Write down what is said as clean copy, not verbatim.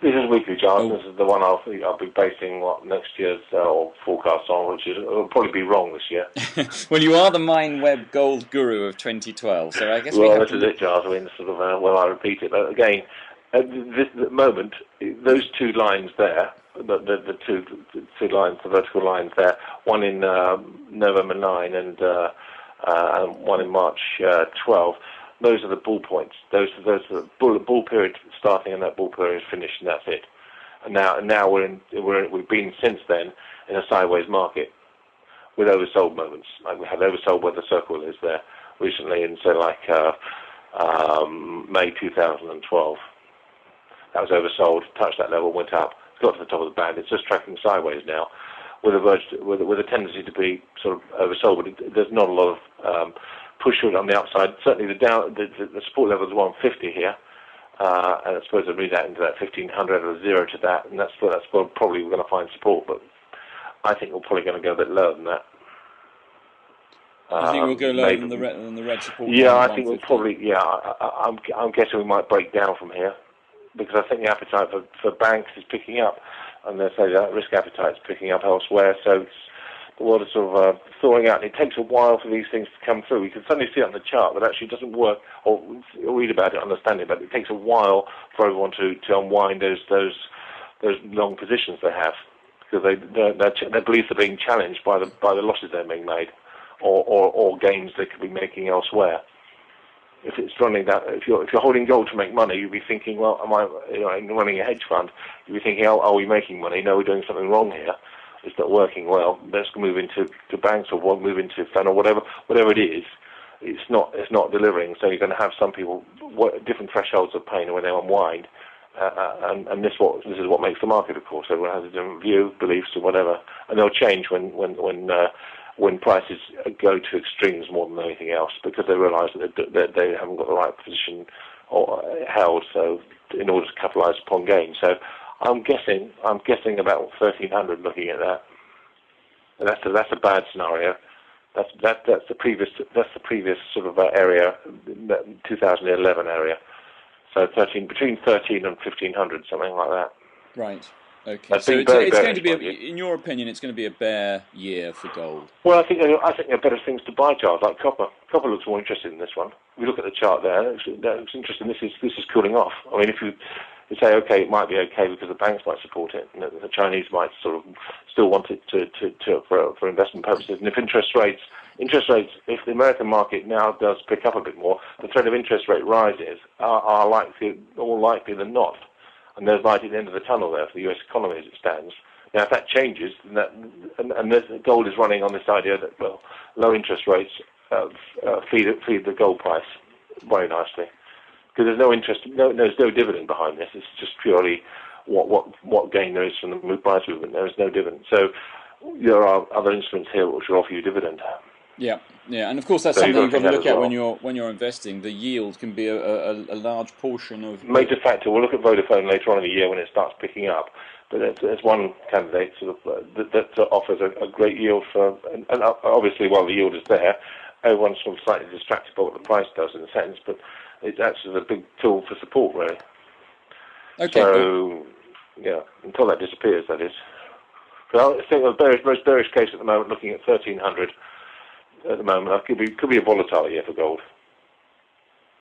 This is weekly, Giles. Oh, This is the one I'll be basing next year's forecast on, which will probably be wrong this year. well, you are the MindWeb Gold Guru of 2012, so I guess we Well, have this to is it, Giles. I mean, sort of. Well, I repeat it, but again, at the moment, those two lines there, the two lines, the vertical lines there, one in November 9 and one in March 12. Those are the bull points. Those are the bull period starting and that bull period is finished, and that's it. And now we've been since then in a sideways market with oversold moments. Like we had oversold where the circle is there recently in say like May 2012. That was oversold, touched that level, went up, got to the top of the band. It's just tracking sideways now, with a tendency to be sort of oversold. But there's not a lot of push on the upside. Certainly the support level is 150 here, and it's supposed to read that into that 1500 or zero to that, and that's where probably we're going to find support. But I think we're probably going to go a bit lower than that. I think we'll go lower than the red support. Yeah, I think we'll probably. Yeah, I'm guessing we might break down from here, because I think the appetite for banks is picking up, and they say that risk appetite is picking up elsewhere. So the world is sort of thawing out, and it takes a while for these things to come through. We can suddenly see it on the chart, but actually it doesn't work, or read about it, understand it, but it takes a while for everyone to unwind those long positions they have, because their beliefs are being challenged by the losses they're being made, or gains they could be making elsewhere. If it's running that, if you're holding gold to make money, you'll be thinking, well, am I running a hedge fund? You'll be thinking, oh, are we making money? No, we're doing something wrong here. It's not working well. Let's move into banks or move into fund or whatever it is. It's not delivering. So you're going to have some people different thresholds of pain when they unwind, and this is what makes the market. Of course, everyone has a different view, beliefs, or whatever, and they'll change when prices go to extremes more than anything else, because they realise that they haven't got the right position or held. So in order to capitalise upon gain, so. I'm guessing about 1300. Looking at that, and that's a bad scenario. That's the previous sort of area, 2011 area. So between 13 and 1500, something like that. Right. Okay. So it's going to be, in your opinion, it's going to be a bear year for gold. Well, I think there are better things to buy, Charles, like copper. Copper looks more interesting in this one. We look at the chart there. It's interesting. This is cooling off. I mean, if you say, okay, it might be okay because the banks might support it, and the Chinese might sort of still want it for investment purposes. And if interest rates, if the American market now does pick up a bit more, the threat of interest rate rises are more likely than not. And there's light at the end of the tunnel there for the U.S. economy as it stands. Now, if that changes, and gold is running on this idea that, well, low interest rates feed the gold price very nicely. Because there's no interest, there's no dividend behind this. It's just purely what gain there is from the price movement. There is no dividend. So there are other instruments here which will offer you dividend. Yeah, and of course that's something you've got to look at when you're investing. The yield can be a large portion of major factor. We'll look at Vodafone later on in the year when it starts picking up. But there's one candidate sort of that offers a great yield for, and obviously while the yield is there, everyone's sort of slightly distracted by what the price does in a sense. But it's actually a big tool for support, really. Okay. So yeah, until that disappears, that is. But I think the most bearish case at the moment, looking at 1300. At the moment, it could be a volatile year for gold.